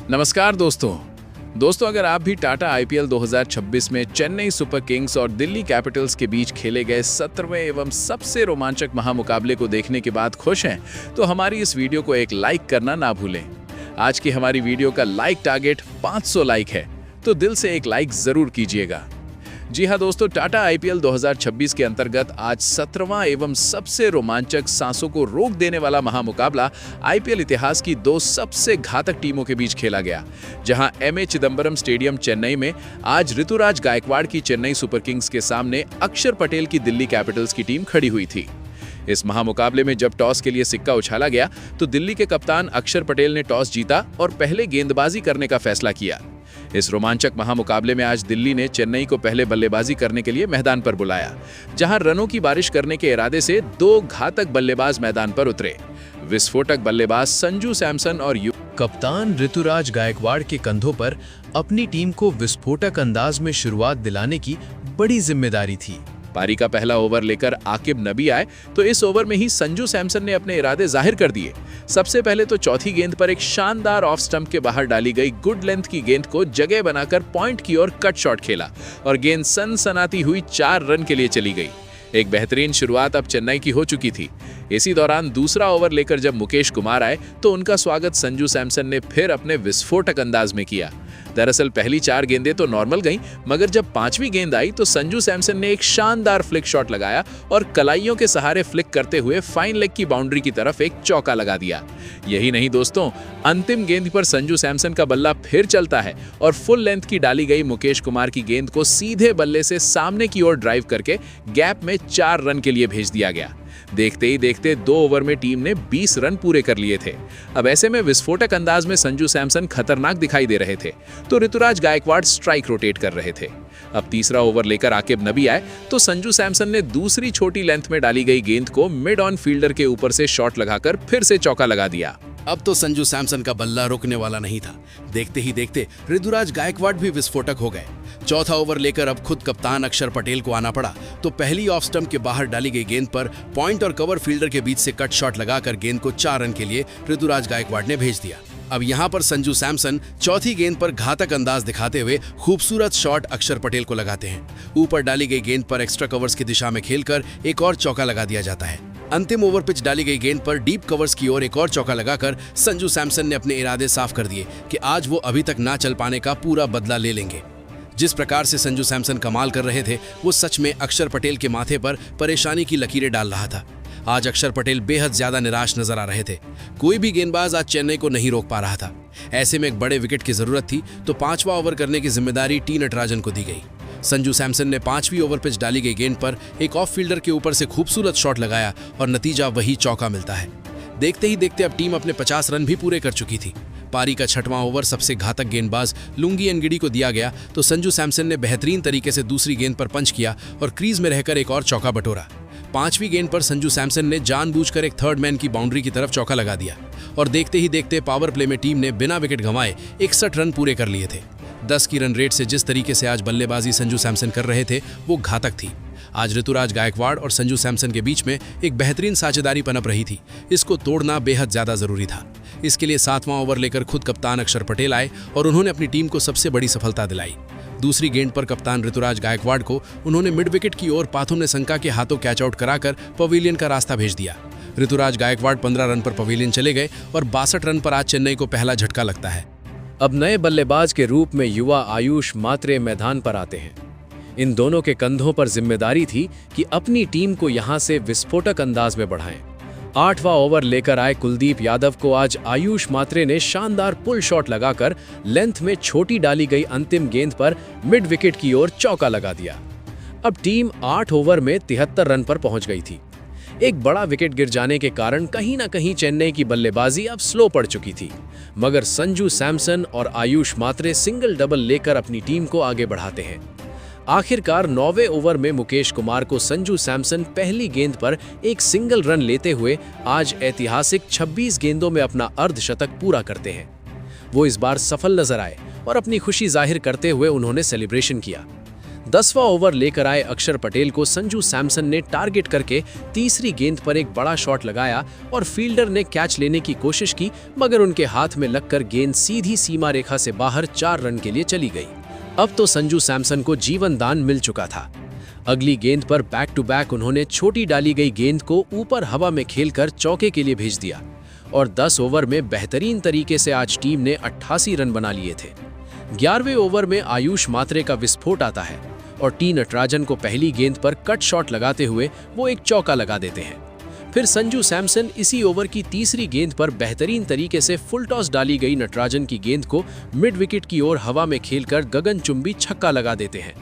नमस्कार दोस्तों अगर आप भी टाटा आईपीएल 2026 में चेन्नई सुपर किंग्स और दिल्ली कैपिटल्स के बीच खेले गए 17वें एवं सबसे रोमांचक महामुकाबले को देखने के बाद खुश हैं, तो हमारी इस वीडियो को एक लाइक करना ना भूलें। आज की हमारी वीडियो का लाइक टारगेट 500 लाइक है, तो दिल से एक लाइक जरूर कीजिएगा। जी हाँ दोस्तों, टाटा आईपीएल 2026 के अंतर्गत आज 17वां एवं सबसे रोमांचक, सांसों को रोक देने वाला महामुकाबला आईपीएल इतिहास की दो सबसे घातक टीमों के बीच खेला गया, जहां एमए चिदंबरम स्टेडियम चेन्नई में आज ऋतुराज गायकवाड़ की चेन्नई सुपर किंग्स के सामने अक्षर पटेल की दिल्ली कैपिटल्स की टीम खड़ी हुई थी। इस महामुकाबले में जब टॉस के लिए सिक्का उछाला गया तो दिल्ली के कप्तान अक्षर पटेल ने टॉस जीता और पहले गेंदबाजी करने का फैसला किया। इस रोमांचक महामुकाबले में आज दिल्ली ने चेन्नई को पहले बल्लेबाजी करने के लिए मैदान पर बुलाया, जहां रनों की बारिश करने के इरादे से दो घातक बल्लेबाज मैदान पर उतरे। विस्फोटक बल्लेबाज संजू सैमसन और कप्तान ऋतुराज गायकवाड़ के कंधों पर अपनी टीम को विस्फोटक अंदाज में शुरुआत दिलाने की बड़ी जिम्मेदारी थी। पारी का पहला ओवर लेकर आकिब नबी आए तो इस ओवर में ही संजू सैमसन ने अपने इरादे जाहिर कर दिए। सबसे पहले तो चौथी गेंद पर एक शानदार ऑफ स्टंप के बाहर डाली गई गुड लेंथ की गेंद को जगह बनाकर पॉइंट की ओर कट शॉट खेला और गेंद सनसनाती हुई 4 रन के लिए चली गई। एक बेहतरीन शुरुआत अब चेन्नई की हो चुकी थी। इसी दौरान दूसरा ओवर लेकर जब मुकेश कुमार आए तो उनका स्वागत संजू सैमसन ने फिर अपने विस्फोटक अंदाज में किया। दरअसल पहली 4 गेंदें तो नॉर्मल गईं, मगर जब 5वीं गेंद आई तो संजू सैमसन ने एक शानदार फ्लिक शॉट लगाया और कलाइयों के सहारे फ्लिक करते हुए फाइन लेग की बाउंड्री की तरफ एक चौका लगा दिया। यही नहीं दोस्तों, अंतिम गेंद पर संजू सैमसन का बल्ला फिर चलता है और फुल लेंथ की डाली गई मुकेश कुमार की गेंद को सीधे बल्ले से सामने की ओर ड्राइव करके गैप में 4 रन के लिए भेज दिया गया। देखते ही देखते 2 ओवर में टीम ने 20 रन पूरे कर लिए थे। अब ऐसे में विस्फोटक अंदाज में संजू सैमसन खतरनाक दिखाई दे रहे थे तो ऋतुराज गायकवाड़ स्ट्राइक रोटेट कर रहे थे। अब तीसरा ओवर लेकर आकिब नबी आए तो संजू सैमसन ने दूसरी छोटी लेंथ में डाली गई गेंद को मिड ऑन फील्डर के ऊपर से शॉट लगाकर फिर से चौका लगा दिया। अब तो संजू सैमसन का बल्ला रुकने वाला नहीं था। देखते ही देखते ऋतुराज गायकवाड़ भी विस्फोटक हो गए। चौथा ओवर लेकर अब खुद कप्तान अक्षर पटेल को आना पड़ा तो पहली ऑफ स्टंप के बाहर डाली गई गेंद पर पॉइंट और कवर फील्डर के बीच से कट शॉट लगाकर गेंद को 4 रन के लिए ऋतुराज गायकवाड़ ने भेज दिया। अब यहां पर संजू सैमसन चौथी गेंद पर घातक अंदाज दिखाते हुए खूबसूरत शॉट अक्षर पटेल को लगाते हैं। ऊपर डाली गई गेंद पर एक्स्ट्रा कवर्स की दिशा में खेलकर एक और चौका लगा दिया जाता है। अंतिम ओवर पिच डाली गई गेंद पर डीप कवर्स की ओर एक और चौका लगाकर संजू सैमसन ने अपने इरादे साफ कर दिए कि आज वो अभी तक ना चल पाने का पूरा बदला ले लेंगे। जिस प्रकार से संजू सैमसन कमाल कर रहे थे वो सच में अक्षर पटेल के माथे पर परेशानी की लकीरें डाल रहा था। आज अक्षर पटेल बेहद ज्यादा निराश नजर आ रहे थे। कोई भी गेंदबाज आज चेन्नई को नहीं रोक पा रहा था। ऐसे में एक बड़े विकेट की जरूरत थी तो 5वां ओवर करने की जिम्मेदारी टी नटराजन को दी गई। संजू सैमसन ने 5वीं ओवर पिच डाली गई गेंद पर एक ऑफ फील्डर के ऊपर से खूबसूरत शॉट लगाया और नतीजा वही चौका मिलता है। देखते ही देखते अब टीम अपने 50 रन भी पूरे कर चुकी थी। पारी का 6वां ओवर सबसे घातक गेंदबाज लुंगी एनगिडी को दिया गया तो संजू सैमसन ने बेहतरीन तरीके से दूसरी गेंद पर पंच किया और क्रीज में रहकर एक और चौका बटोरा। 5वीं गेंद पर संजू सैमसन ने जानबूझकर एक थर्ड मैन की बाउंड्री की तरफ चौका लगा दिया और देखते ही देखते पावर प्ले में टीम ने बिना विकेट गंवाए 61 रन पूरे कर लिए थे। 10 की रन रेट से जिस तरीके से आज बल्लेबाजी संजू सैमसन कर रहे थे वो घातक थी। आज ऋतुराज गायकवाड़ और संजू सैमसन के बीच में एक बेहतरीन साझेदारी पनप रही थी। इसको तोड़ना बेहद ज्यादा जरूरी था। इसके लिए 7वां ओवर लेकर खुद कप्तान अक्षर पटेल आए और उन्होंने अपनी टीम को सबसे बड़ी सफलता दिलाई। दूसरी गेंद पर कप्तान ऋतुराज गायकवाड़ को उन्होंने मिड विकेट की ओर पाथुम नेसंका के हाथों कैच आउट कराकर पवेलियन का रास्ता भेज दिया। ऋतुराज गायकवाड़ 15 रन पर पवेलियन चले गए और 62 रन पर आज चेन्नई को पहला झटका लगता है। अब नए बल्लेबाज के रूप में युवा आयुष मात्रे मैदान पर आते हैं। इन दोनों के कंधों पर जिम्मेदारी थी कि अपनी टीम को यहां से विस्फोटक अंदाज में बढ़ाएं। 8वां ओवर लेकर आए कुलदीप यादव को आज आयुष मात्रे ने शानदार पुल शॉट लगाकर लेंथ में छोटी डाली गई अंतिम गेंद पर मिड विकेट की ओर चौका लगा दिया। अब टीम 8 ओवर में 73 रन पर पहुंच गई थी। एक बड़ा विकेट गिर जाने के कारण कहीं ना कहीं चेन्नई की बल्लेबाजी अब स्लो पड़ चुकी थी, मगर संजू सैमसन और आयुष मात्रे सिंगल डबल लेकर अपनी टीम को आगे बढ़ाते हैं। आखिरकार 9वें ओवर में मुकेश कुमार को संजू सैमसन पहली गेंद पर एक सिंगल रन लेते हुए आज ऐतिहासिक 26 गेंदों में अपना अर्धशतक पूरा करते हैं। वो इस बार सफल नजर आए और अपनी खुशी जाहिर करते हुए उन्होंने सेलिब्रेशन किया। 10वां ओवर लेकर आए अक्षर पटेल को संजू सैमसन ने टारगेट करके तीसरी गेंद पर एक बड़ा शॉट लगाया और फील्डर ने कैच लेने की कोशिश की, मगर उनके हाथ में लगकर गेंद सीधी सीमा रेखा से बाहर 4 रन के लिए चली गई। अब तो संजू सैमसन को जीवन दान मिल चुका था। अगली गेंद पर बैक टू बैक उन्होंने छोटी डाली गई गेंद को ऊपर हवा में खेलकर चौके के लिए भेज दिया और 10 ओवर में बेहतरीन तरीके से आज टीम ने 88 रन बना लिए थे। 11वें ओवर में आयुष मात्रे का विस्फोट आता है और टी नटराजन को पहली गेंद पर कट शॉट लगाते हुए वो एक चौका लगा देते हैं। फिर संजू सैमसन इसी ओवर की तीसरी गेंद पर बेहतरीन तरीके से फुल टॉस डाली गई नटराजन की गेंद को मिड विकेट की ओर हवा में खेलकर गगनचुंबी छक्का लगा देते हैं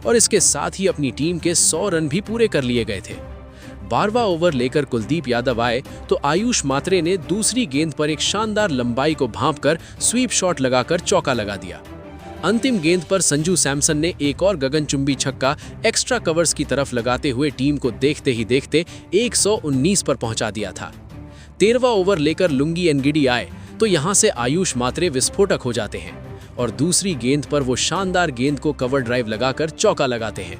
और इसके साथ ही अपनी टीम के 100 रन भी पूरे कर लिए गए थे। 12वां ओवर लेकर कुलदीप यादव आए तो आयुष मात्रे ने दूसरी गेंद पर एक शानदार लंबाई को भांपकर स्वीप शॉट लगाकर चौका लगा दिया। अंतिम गेंद पर संजू सैमसन ने एक और गगनचुंबी छक्का एक्स्ट्रा कवर्स की तरफ लगाते हुए टीम को देखते ही देखते 119 पर पहुंचा दिया था। 13वां ओवर लेकर लुंगी एनगिडी आए तो यहां से आयुष मात्रे विस्फोटक हो जाते हैं और दूसरी गेंद पर वो शानदार गेंद को कवर ड्राइव लगाकर चौका लगाते हैं।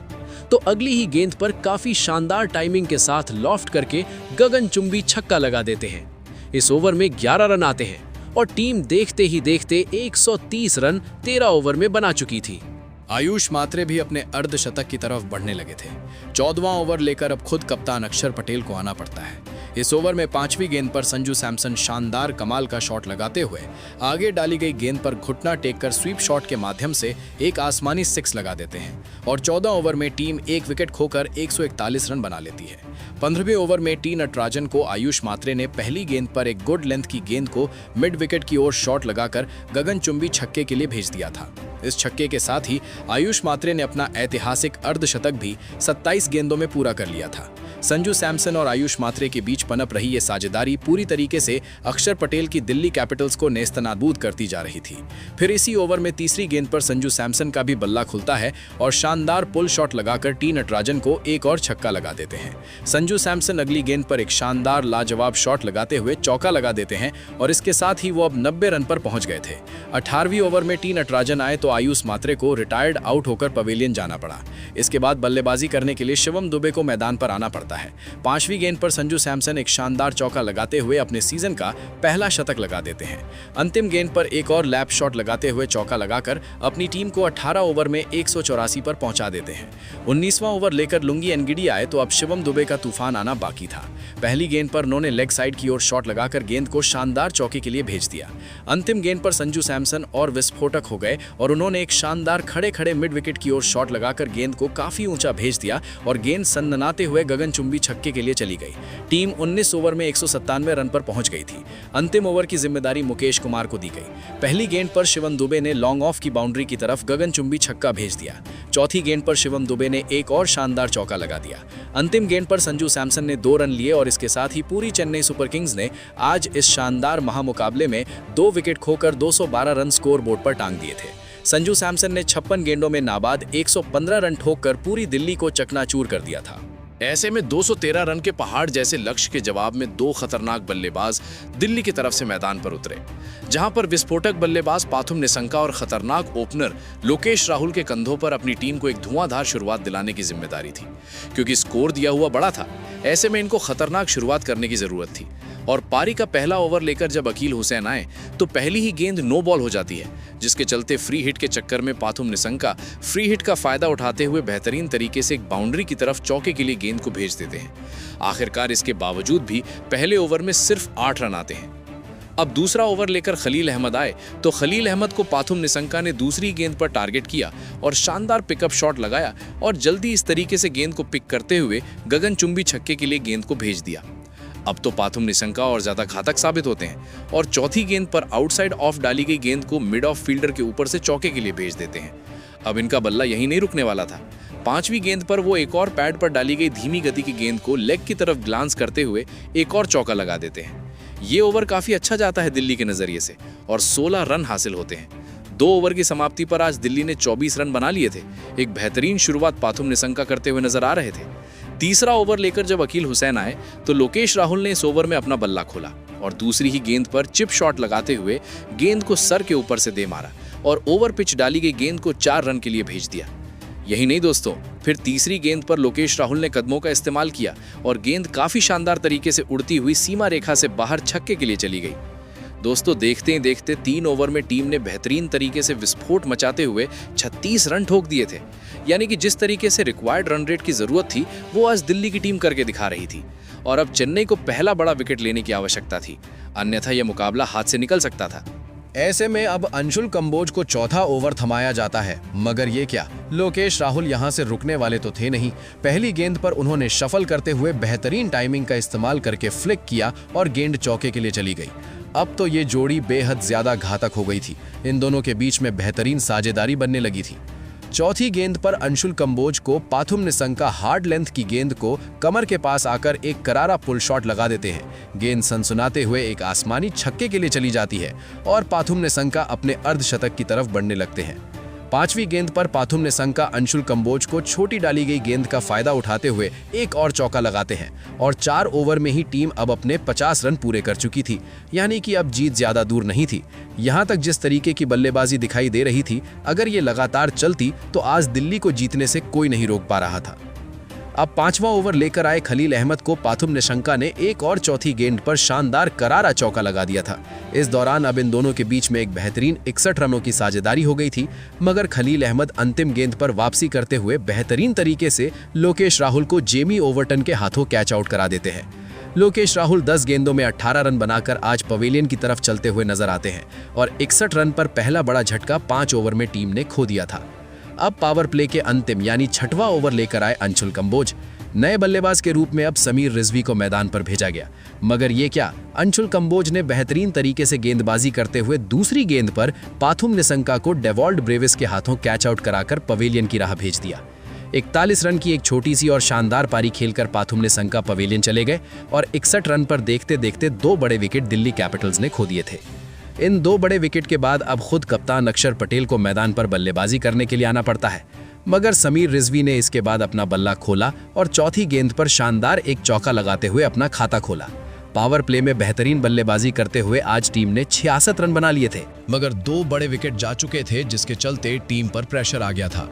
तो अगली ही गेंद पर काफी शानदार टाइमिंग के साथ लॉफ्ट करके गगनचुंबी छक्का लगा देते हैं। इस ओवर में 11 रन आते हैं और टीम देखते ही देखते 130 रन 13 ओवर में बना चुकी थी। आयुष मात्रे भी अपने अर्धशतक की तरफ बढ़ने लगे थे। 14वां ओवर लेकर अब खुद कप्तान अक्षर पटेल को आना पड़ता है। इस ओवर में 5वीं गेंद पर संजू सैमसन शानदार कमाल का शॉट लगाते हुए आगे डाली गई गेंद पर घुटना टेक कर स्वीप शॉट के माध्यम से एक आसमानी 6 लगा देते हैं और 14 ओवर में टीम एक विकेट खोकर 141 रन बना लेती है। 15वें ओवर में टी नटराजन को आयुष मात्रे ने पहली गेंद पर एक गुड लेंथ की गेंद को मिड विकेट की ओर शॉट लगाकर गगनचुंबी छक्के के लिए भेज दिया था। इस छक्के के साथ ही आयुष मात्रे ने अपना ऐतिहासिक अर्धशतक भी 27 गेंदों में पूरा कर लिया था। संजू सैमसन और आयुष मात्रे के बीच पनप रही ये साझेदारी पूरी तरीके से अक्षर पटेल की दिल्ली कैपिटल्स को नेस्तनाबूद करती जा रही थी। फिर इसी ओवर में तीसरी गेंद पर संजू सैमसन का भी बल्ला खुलता है और शानदार पुल शॉट लगाकर टी नटराजन को एक और छक्का लगा देते हैं। संजू सैमसन अगली गेंद पर एक शानदार लाजवाब शॉट लगाते हुए चौका लगा देते हैं और इसके साथ ही वो अब 90 रन पर पहुंच गए थे। 18वीं ओवर में टी नटराजन आए तो आयुष मात्रे को रिटायर्ड आउट होकर पवेलियन जाना पड़ा। इसके बाद बल्लेबाजी करने के लिए शिवम दुबे को मैदान पर आना पड़ता है। 5वीं गेंद पर संजू सैमसन एक शानदार चौका लगाते हुए अपने सीजन का पहला शतक लगा देते हैं। अंतिम गेंद पर एक और लैप शॉट लगाते हुए चौका लगाकर अपनी टीम को 18 ओवर में 184 पर पहुंचा देते हैं। 19वां ओवर लेकर लुंगी एनगिडी आए तो अब शिवम दुबे का तूफान आना बाकी था। पहली गेंद पर उन्होंने लेग साइड की ओर शॉट लगाकर गेंद को शानदार चौके के लिए भेज दिया। अंतिम गेंद पर संजू सैमसन और विस्फोटक हो गए और उन्होंने एक शानदार खड़े खड़े मिड विकेट की ओर शॉट लगाकर गेंद को काफी ऊंचा भेज दिया और गेंद सनसनाते हुए गगनचुंबी छक्के के लिए चली गई। टीम 19 ओवर में 197 रन पर पहुंच गई थी। अंतिम ओवर की जिम्मेदारी मुकेश कुमार को दी गई। पहली गेंद पर शिवम दुबे ने लॉन्ग ऑफ की बाउंड्री की तरफ गगनचुंबी छक्का भेज दिया। चौथी गेंद पर शिवम दुबे ने एक और शानदार चौका लगा दिया। अंतिम गेंद पर संजू सैमसन ने 2 रन लिए और इसके साथ ही पूरी चेन्नई सुपर किंग्स ने आज इस शानदार महामुकाबले में 2 विकेट खोकर 212 रन स्कोर बोर्ड पर टांग दिए थे। संजू सैमसन ने 56 गेंदों में नाबाद 115 रन ठोककर पूरी दिल्ली को चकनाचूर कर दिया था। ऐसे में 213 रन के पहाड़ जैसे लक्ष्य के जवाब में 2 खतरनाक बल्लेबाज दिल्ली की तरफ से मैदान पर उतरे, जहां पर विस्फोटक बल्लेबाज पाथुम निसंका और खतरनाक ओपनर लोकेश राहुल के कंधों पर अपनी टीम को एक धुआंधार शुरुआत दिलाने की जिम्मेदारी थी। क्योंकि स्कोर दिया हुआ बड़ा था, ऐसे में इनको खतरनाक शुरुआत करने की जरूरत थी। और पारी का पहला ओवर लेकर जब अकील हुसैन आए तो पहली ही गेंद नो बॉल हो जाती है, जिसके चलते फ्री हिट के चक्कर में पाथुम निसंका फ्री हिट का फायदा उठाते हुए बेहतरीन तरीके से एक बाउंड्री की तरफ चौके के लिए गेंद को भेज देते हैं। आखिरकार इसके बावजूद भी पहले ओवर में सिर्फ 8 रन आते हैं। अब दूसरा ओवर लेकर खलील अहमद आए तो खलील अहमद को पाथुम निसंका ने दूसरी गेंद पर टारगेट किया और शानदार पिकअप शॉट लगाया और जल्दी इस तरीके से गेंद को पिक करते हुए गगनचुंबी छक्के के लिए गेंद को भेज दिया। अब तो पाथुम निसंका और ज्यादा घातक साबित होते हैं और चौथी गेंद पर आउटसाइड ऑफ डाली गई गेंद को मिड ऑफ फील्डर के ऊपर से चौके के लिए भेज देते हैं। अब इनका बल्ला यहीं नहीं रुकने वाला था। 5वीं गेंद पर वो एक और पैड पर डाली गई धीमी गति की गेंद को लेग की तरफ ग्लांस करते हुए एक और चौका लगा देते हैं। ये ओवर काफी अच्छा जाता है दिल्ली के नजरिए से और 16 रन हासिल होते हैं। 2 ओवर की समाप्ति पर आज दिल्ली ने 24 रन बना लिए थे। एक बेहतरीन शुरुआत पाथुम निसंका करते हुए नजर आ रहे थे। तीसरा ओवर लेकर जब अकील हुसैन आए तो लोकेश राहुल ने इस ओवर में अपना बल्ला खोला और दूसरी ही गेंद पर चिप शॉट लगाते हुए गेंद को सर के ऊपर से दे मारा और ओवर पिच डाली गई गेंद को 4 रन के लिए भेज दिया। यही नहीं दोस्तों, फिर तीसरी गेंद पर लोकेश राहुल ने कदमों का इस्तेमाल किया और गेंद काफी शानदार तरीके से उड़ती हुई सीमा रेखा से बाहर छक्के के लिए चली गई। दोस्तों देखते ही देखते 3 ओवर में टीम ने बेहतरीन तरीके से विस्फोट मचाते हुए 36 रन ठोक दिए थे। यानी कि जिस तरीके से रिक्वायर्ड रन रेट की जरूरत थी वो आज दिल्ली की टीम करके दिखा रही थी और अब चेन्नई को पहला बड़ा विकेट लेने की आवश्यकता थी, अन्यथा यह मुकाबला हाथ से निकल सकता था। ऐसे में अब अंशुल कंबोज को चौथा ओवर थमाया जाता है, मगर ये क्या, लोकेश राहुल यहां से रुकने वाले तो थे नहीं। पहली गेंद पर उन्होंने शफल करते हुए बेहतरीन टाइमिंग का इस्तेमाल करके फ्लिक किया और गेंद चौके के लिए चली गई। अब तो ये जोड़ी बेहद ज्यादा घातक हो गई थी। इन दोनों के बीच में बेहतरीन साझेदारी बनने लगी थी। चौथी गेंद पर अंशुल कंबोज को पाथुम निशंका हार्ड लेंथ की गेंद को कमर के पास आकर एक करारा पुल शॉट लगा देते हैं। गेंद सनसनाते हुए एक आसमानी छक्के के लिए चली जाती है और पाथुम निशंका अपने अर्धशतक की तरफ बढ़ने लगते हैं। पांचवी गेंद पर पाथुम निशंका अंशुल कंबोज को छोटी डाली गई गेंद का फायदा उठाते हुए एक और चौका लगाते हैं और 4 ओवर में ही टीम अब अपने 50 रन पूरे कर चुकी थी। यानी कि अब जीत ज्यादा दूर नहीं थी। यहां तक जिस तरीके की बल्लेबाजी दिखाई दे रही थी, अगर ये लगातार चलती तो आज दिल्ली को जीतने से कोई नहीं रोक पा रहा था। अब 5वां ओवर लेकर आए खलील अहमद को पाथुम निशंका ने एक और चौथी गेंद पर शानदार करारा चौका लगा दिया था। इस दौरान अब इन दोनों के बीच में एक बेहतरीन 61 रनों की साझेदारी हो गई थी, मगर खलील अहमद अंतिम गेंद पर वापसी करते हुए बेहतरीन तरीके से लोकेश राहुल को जेमी ओवरटन के हाथों कैच आउट करा देते हैं। लोकेश राहुल 10 गेंदों में 18 रन बनाकर आज पवेलियन की तरफ चलते हुए नजर आते हैं और 61 रन पर पहला बड़ा झटका 5 ओवर में टीम ने खो दिया था। अब पावर प्ले के अंतिम यानी 6वां ओवर लेकर आए अंशुल कंबोज। नए बल्लेबाज के रूप में अब समीर रिजवी को मैदान पर भेजा गया, मगर ये क्या, अंशुल कंबोज ने बेहतरीन तरीके से गेंदबाजी करते हुए दूसरी गेंद पर पाथुम निशंका को डेवॉल्ड ब्रेविस के हाथों कैच आउट कराकर पवेलियन की राह भेज दिया। 41 रन की एक छोटी सी और शानदार पारी खेलकर पाथुम निशंका पवेलियन चले गए और 61 रन पर देखते देखते 2 बड़े विकेट दिल्ली कैपिटल्स ने खो दिए थे। इन 2 बड़े विकेट के बाद अब खुद कप्तान अक्षर पटेल को मैदान पर बल्लेबाजी करने के लिए आना पड़ता है, मगर समीर रिजवी ने इसके बाद अपना बल्ला खोला और चौथी गेंद पर शानदार एक चौका लगाते हुए अपना खाता खोला। पावर प्ले में बेहतरीन बल्लेबाजी करते हुए आज टीम ने 66 रन बना लिए थे, मगर 2 बड़े विकेट जा चुके थे, जिसके चलते टीम पर प्रेशर आ गया था।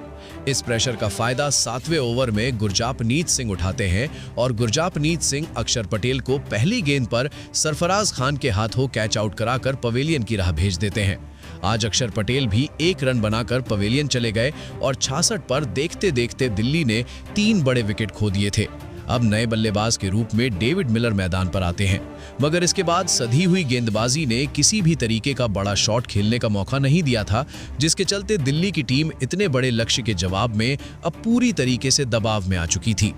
इस प्रेशर का फायदा 7वें ओवर में गुरजापनीत सिंह उठाते हैं और गुरजापनीत सिंह अक्षर पटेल को पहली गेंद पर सरफराज खान के हाथों कैच आउट कराकर पवेलियन की राह भेज देते हैं। आज अक्षर पटेल भी 1 रन बनाकर पवेलियन चले गए और 66 पर देखते देखते दिल्ली ने 3 बड़े विकेट खो दिए थे। अब नए बल्लेबाज के रूप में डेविड मिलर मैदान पर आते हैं, मगर इसके बाद सधी हुई गेंदबाजी ने किसी भी तरीके का बड़ा शॉट खेलने का मौका नहीं दिया था, जिसके चलते दिल्ली की टीम इतने बड़े लक्ष्य के जवाब में अब पूरी तरीके से दबाव में आ चुकी थी।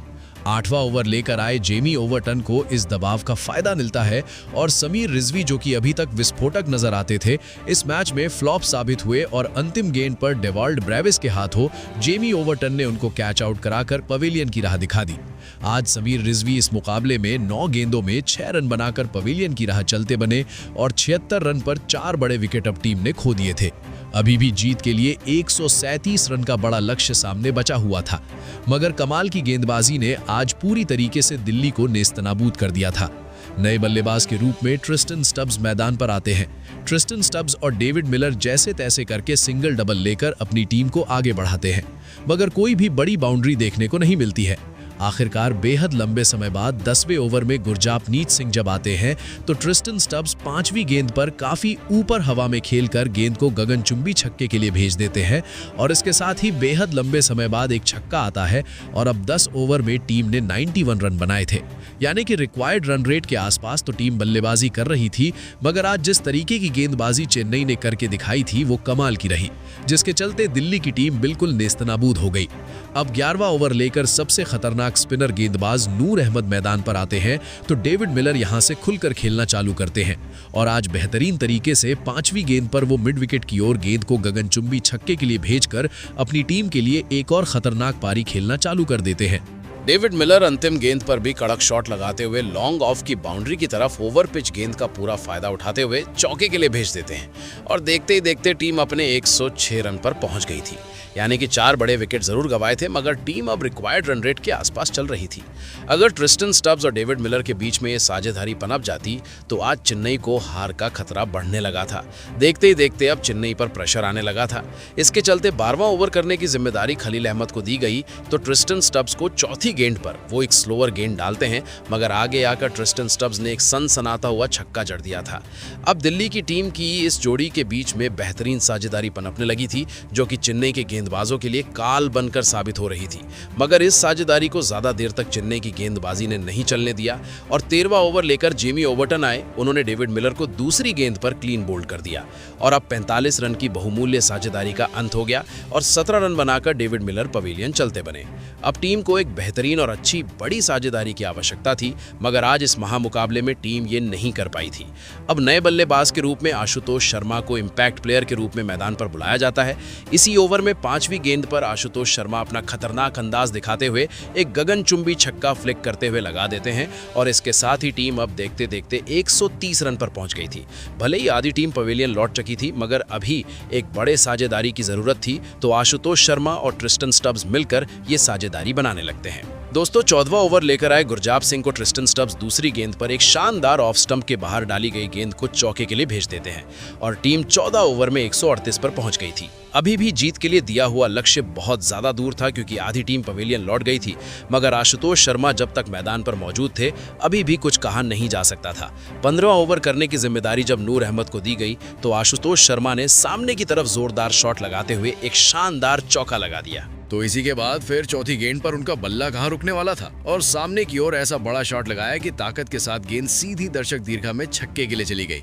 8वां ओवर लेकर आए जेमी ओवरटन को इस दबाव का फायदा मिलता है और समीर रिजवी, जो कि अभी तक विस्फोटक नजर आते थे, इस मैच में फ्लॉप साबित हुए और अंतिम गेंद पर डेवॉल्ड ब्रेविस के हाथों जेमी ओवरटन ने उनको कैच आउट कराकर पवेलियन की राह दिखा दी। आज समीर रिजवी इस मुकाबले में 9 गेंदों में 6 रन बनाकर पवेलियन की राह चलते बने और 76 रन पर 4 बड़े विकेट अब टीम ने खो दिए थे। अभी भी जीत के लिए 137 रन का बड़ा लक्ष्य सामने बचा हुआ था, मगर कमाल की गेंदबाजी ने आज पूरी तरीके से दिल्ली को नेस्तनाबूद कर दिया था। नए बल्लेबाज के रूप में ट्रिस्टन स्टब्स मैदान पर आते हैं। ट्रिस्टन स्टब्स और डेविड मिलर जैसे तैसे करके सिंगल डबल लेकर अपनी टीम को आगे बढ़ाते हैं, मगर कोई भी बड़ी बाउंड्री देखने को नहीं मिलती है। आखिरकार बेहद लंबे समय बाद 10वें ओवर में गुरजापनीत सिंह जब आते हैं तो ट्रिस्टन स्टब्स 5वीं गेंद पर काफी ऊपर हवा में खेलकर गेंद को गगनचुंबी छक्के के लिए भेज देते हैं और इसके साथ ही बेहद लंबे समय बाद एक छक्का आता है और अब 10 ओवर में टीम ने 91 रन बनाए थे। यानी कि रिक्वायर्ड रन रेट के आसपास तो टीम बल्लेबाजी कर रही थी, मगर आज जिस तरीके की गेंदबाजी चेन्नई ने करके दिखाई थी वो कमाल की रही, जिसके चलते दिल्ली की टीम बिल्कुल नेस्तनाबूद हो गई। अब 11वां ओवर लेकर सबसे खतरनाक स्पिनर गेंदबाज नूर अहमद मैदान पर आते हैं तो डेविड मिलर यहां से खुलकर खेलना चालू करते हैं और आज बेहतरीन तरीके से 5वीं गेंद पर वो मिड विकेट की ओर गेंद को गगनचुंबी छक्के के लिए भेजकर अपनी टीम के लिए एक और खतरनाक पारी खेलना चालू कर देते हैं। डेविड मिलर अंतिम गेंद पर भी कड़क शॉट लगाते हुए लॉन्ग ऑफ की बाउंड्री की तरफ ओवर पिच गेंद का पूरा फायदा उठाते हुए चौके के लिए भेज देते हैं और देखते ही देखते टीम अपने 106 रन पर पहुंच गई थी। यानी कि 4 बड़े विकेट जरूर गंवाए थे, मगर टीम अब रिक्वायर्ड रन रेट के आसपास चल रही थी। अगर ट्रिस्टन स्टब्स और डेविड मिलर के बीच में ये साझेदारी पनप जाती तो आज चेन्नई को हार का खतरा बढ़ने लगा था। देखते ही देखते अब चेन्नई पर प्रेशर आने लगा था। इसके चलते 12वां ओवर करने की जिम्मेदारी खलील अहमद को दी गई तो ट्रिस्टन स्टब्स को चौथी गेंद पर वो एक स्लोअर गेंद डालते हैं, मगर आगे आकर ट्रिस्टन स्टब्स ने एक सनसनाता हुआ छक्का जड़ दिया था। अब दिल्ली की टीम की इस जोड़ी के बीच में बेहतरीन साझेदारी पनपने लगी थी, जो कि चेन्नई के गेंदबाजों के लिए काल बनकर साबित हो रही थी। मगर इस साझेदारी को ज्यादा देर तक चेन्नई की गेंदबाजी ने नहीं चलने दिया और 13वां ओवर लेकर जेमी ओवर्टन आए। उन्होंने डेविड मिलर को दूसरी गेंद पर क्लीन बोल्ड कर दिया और अब 45 रन की बहुमूल्य साझेदारी का अंत हो गया और 17 रन बनाकर डेविड मिलर पवेलियन चलते बने। अब टीम को एक बेहतरीन और अच्छी बड़ी साझेदारी की आवश्यकता थी, मगर आज इस महामुकाबले में टीम ये नहीं कर पाई थी। अब नए बल्लेबाज के रूप में आशुतोष शर्मा को इंपैक्ट प्लेयर के रूप में मैदान पर बुलाया जाता है। इसी ओवर में 5वीं गेंद पर आशुतोष शर्मा अपना खतरनाक अंदाज दिखाते हुए एक गगनचुंबी छक्का फ्लिक करते हुए लगा देते हैं और इसके साथ ही टीम अब देखते देखते 130 रन पर पहुंच गई थी। भले ही आधी टीम पवेलियन लौट चुकी थी, मगर अभी एक बड़े साझेदारी की जरूरत थी, तो आशुतोष शर्मा और ट्रिस्टन स्टब्स मिलकर ये साझेदारी बनाने लगते हैं। दोस्तों 14वां ओवर लेकर आए गुरजाप सिंह को ट्रिस्टन स्टब्स दूसरी गेंद पर एक शानदार ऑफ स्टंप के बाहर डाली गई गेंद को चौके के लिए भेज देते हैं और टीम 14 ओवर में 138 पर पहुंच गई थी। अभी भी जीत के लिए दिया हुआ लक्ष्य बहुत ज्यादा दूर था, क्योंकि आधी टीम पवेलियन लौट गई थी, मगर आशुतोष शर्मा जब तक मैदान पर मौजूद थे अभी भी कुछ कहा नहीं जा सकता था। 15वां ओवर करने की जिम्मेदारी जब नूर अहमद को दी गई तो आशुतोष शर्मा ने सामने की तरफ जोरदार शॉट लगाते हुए एक शानदार चौका लगा दिया। तो इसी के बाद फिर चौथी गेंद पर उनका बल्ला कहां रुकने वाला था और सामने की ओर ऐसा बड़ा शॉट लगाया कि ताकत के साथ गेंद सीधी दर्शक दीर्घा में छक्के के लिए चली गई।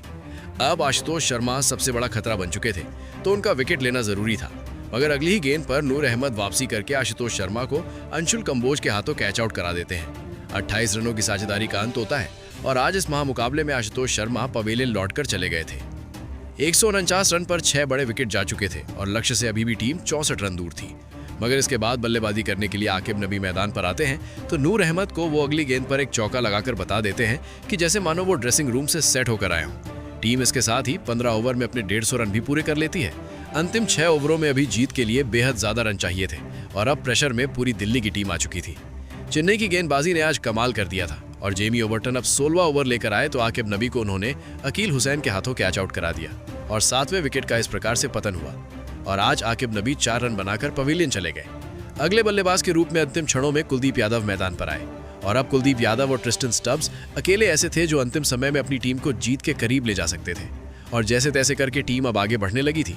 अब आशुतोष शर्मा सबसे बड़ा खतरा बन चुके थे, तो उनका विकेट लेना जरूरी था, मगर अगली ही गेंद पर नूर अहमद वापसी करके आशुतोष शर्मा को अंशुल कंबोज के हाथों कैच आउट करा देते हैं। 28 रनों की साझेदारी का अंत होता है और आज इस महामुकाबले में आशुतोष शर्मा पवेलियन लौटकर चले गए थे। 149 रन पर 6 बड़े विकेट जा चुके थे और लक्ष्य से अभी भी टीम 64 रन दूर थी। मगर इसके बाद बल्लेबाजी करने के लिए आकिब नबी मैदान पर आते हैं तो नूर अहमद को वो अगली गेंद पर एक चौका लगाकर बता देते हैं कि जैसे मानो वो ड्रेसिंग रूम से सेट होकर आए हों। टीम इसके साथ ही 15 ओवर में अपने 150 रन भी पूरे कर लेती है। अंतिम 6 ओवरों में अभी जीत के लिए बेहद ज्यादा रन चाहिए थे और अब प्रेशर में पूरी दिल्ली की टीम आ चुकी थी। चेन्नई की गेंदबाजी ने आज कमाल कर दिया था और जेमी ओवर्टन अब 16वां ओवर लेकर आए तो आकिब नबी को उन्होंने अकील हुसैन के हाथों कैच आउट करा दिया और 7वें विकेट का इस प्रकार से पतन हुआ और आज आकिब नबी 4 रन बनाकर पवेलियन चले गए। अगले बल्लेबाज के रूप में अंतिम क्षणों में कुलदीप यादव मैदान पर आए और अब कुलदीप यादव और ट्रिस्टन स्टब्स अकेले ऐसे थे जो अंतिम समय में अपनी टीम को जीत के करीब ले जा सकते थे और जैसे तैसे करके टीम अब आगे बढ़ने लगी थी।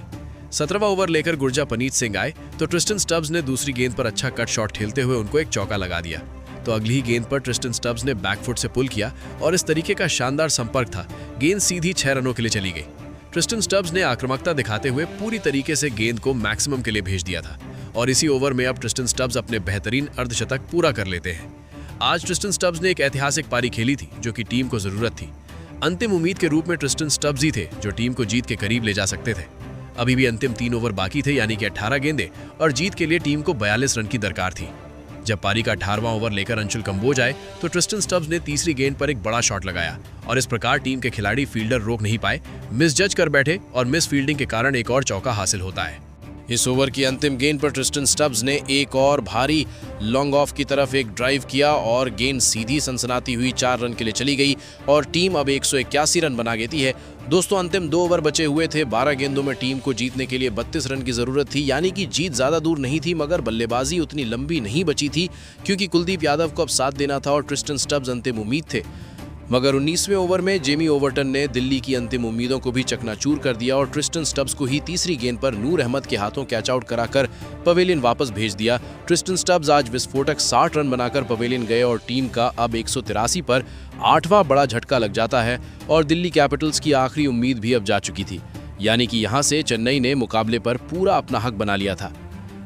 17वां ओवर लेकर गुरजापनीत सिंह आए तो ट्रिस्टन स्टब्स ने दूसरी गेंद पर अच्छा कट शॉट खेलते हुए उनको एक चौका लगा दिया। तो अगली ही गेंद पर ट्रिस्टन स्टब्स ने बैकफुट से पुल किया और इस तरीके का शानदार संपर्क था, गेंद सीधी 6 रनों के लिए चली गई। ट्रिस्टन स्टब्स ने आक्रामकता दिखाते हुए पूरी तरीके से गेंद को मैक्सिमम के लिए भेज दिया था और इसी ओवर में अब ट्रिस्टन स्टब्स अपने बेहतरीन अर्धशतक पूरा कर लेते हैं। आज ट्रिस्टन स्टब्स ने एक ऐतिहासिक पारी खेली थी जो कि टीम को जरूरत थी। अंतिम उम्मीद के रूप में ट्रिस्टन स्टब्स ही थे जो टीम को जीत के करीब ले जा सकते थे। अभी भी अंतिम 3 ओवर बाकी थे, यानी कि 18 गेंदें और जीत के लिए टीम को 42 रन की दरकार थी। जब पारी का 18वां ओवर लेकर अंशुल कंबोज आए तो ट्रिस्टन स्टब्स ने तीसरी गेंद पर एक बड़ा शॉट लगाया और इस प्रकार टीम के खिलाड़ी फील्डर रोक नहीं पाए, मिस जज कर बैठे और मिस फील्डिंग के कारण एक और चौका हासिल होता है। इस ओवर की अंतिम गेंद पर ट्रिस्टन स्टब्स ने एक और भारी लॉन्ग ऑफ की तरफ एक ड्राइव किया और गेंद सीधी सनसनाती हुई 4 रन के लिए चली गई और टीम अब 181 रन बना लेती है। दोस्तों अंतिम 2 ओवर बचे हुए थे। 12 गेंदों में टीम को जीतने के लिए 32 रन की जरूरत थी, यानी कि जीत ज्यादा दूर नहीं थी, मगर बल्लेबाजी उतनी लंबी नहीं बची थी क्योंकि कुलदीप यादव को अब साथ देना था और ट्रिस्टन स्टब्स अंतिम उम्मीद थे। मगर 19वें ओवर में जेमी ओवर्टन ने दिल्ली की अंतिम उम्मीदों को भी चकनाचूर कर दिया और ट्रिस्टन स्टब्स को ही तीसरी गेंद पर नूर अहमद के हाथों कैच आउट कराकर पवेलियन वापस भेज दिया। ट्रिस्टन स्टब्स आज विस्फोटक 60 रन बनाकर पवेलियन गए और टीम का अब 183 पर 8वां बड़ा झटका लग जाता है और दिल्ली कैपिटल्स की आखिरी उम्मीद भी अब जा चुकी थी, यानी कि यहां से चेन्नई ने मुकाबले पर पूरा अपना हक बना लिया था।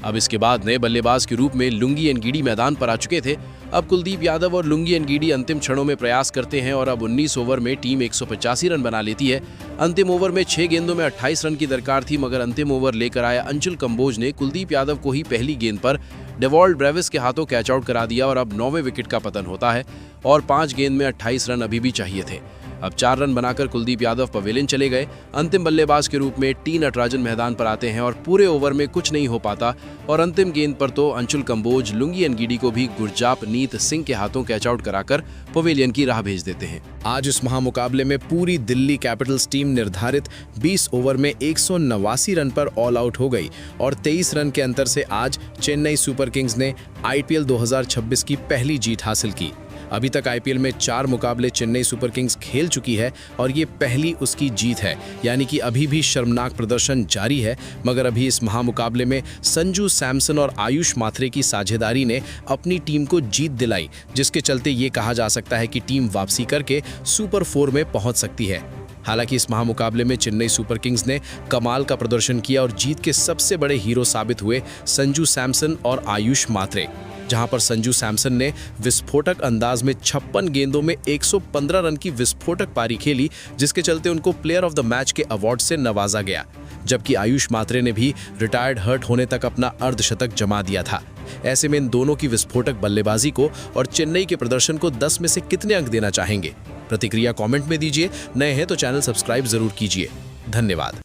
अब इसके बाद नए बल्लेबाज के रूप में लुंगी एनगीडी मैदान पर आ चुके थे। अब कुलदीप यादव और लुंगी एनगीडी अंतिम क्षणों में प्रयास करते हैं और अब 19 ओवर में टीम 185 रन बना लेती है। अंतिम ओवर में 6 गेंदों में 28 रन की दरकार थी, मगर अंतिम ओवर लेकर आया अंशुल कंबोज ने कुलदीप यादव को ही पहली गेंद पर डेवॉल्ट ब्रेविस के हाथों कैच आउट करा दिया और अब 9वें विकेट का पतन होता है और 5 गेंद में 28 रन अभी भी चाहिए थे। अब 4 रन बनाकर कुलदीप यादव पवेलियन चले गए। अंतिम बल्लेबाज के रूप में टी नटराजन मैदान पर आते हैं और पूरे ओवर में कुछ नहीं हो पाता और अंतिम गेंद पर तो अंशुल कंबोज लुंगी एनगीडी को भी गुरजापनीत सिंह के हाथों कैच आउट कराकर पवेलियन की राह भेज देते हैं। आज इस महामुकाबले में पूरी दिल्ली कैपिटल्स टीम निर्धारित 20 ओवर में 189 रन पर ऑल आउट हो गई और 23 रन के अंतर से आज चेन्नई सुपर किंग्स ने आईपीएल 2026 की पहली जीत हासिल की। अभी तक आईपीएल में 4 मुकाबले चेन्नई सुपर किंग्स खेल चुकी है और ये पहली उसकी जीत है, यानी कि अभी भी शर्मनाक प्रदर्शन जारी है। मगर अभी इस महामुकाबले में संजू सैमसन और आयुष मात्रे की साझेदारी ने अपनी टीम को जीत दिलाई, जिसके चलते ये कहा जा सकता है कि टीम वापसी करके सुपर 4 में पहुंच सकती है। हालांकि इस महामुकाबले में चेन्नई सुपर किंग्स ने कमाल का प्रदर्शन किया और जीत के सबसे बड़े हीरो साबित हुए संजू सैमसन और आयुष मात्रे, जहां पर संजू सैमसन ने विस्फोटक अंदाज में 56 गेंदों में 115 रन की विस्फोटक पारी खेली, जिसके चलते उनको प्लेयर ऑफ द मैच के अवार्ड से नवाजा गया, जबकि आयुष मात्रे ने भी रिटायर्ड हर्ट होने तक अपना अर्धशतक जमा दिया था। ऐसे में इन दोनों की विस्फोटक बल्लेबाजी को और चेन्नई के प्रदर्शन को 10 में से कितने अंक देना चाहेंगे? प्रतिक्रिया कमेंट में दीजिए। नए हैं तो चैनल सब्सक्राइब जरूर कीजिए। धन्यवाद।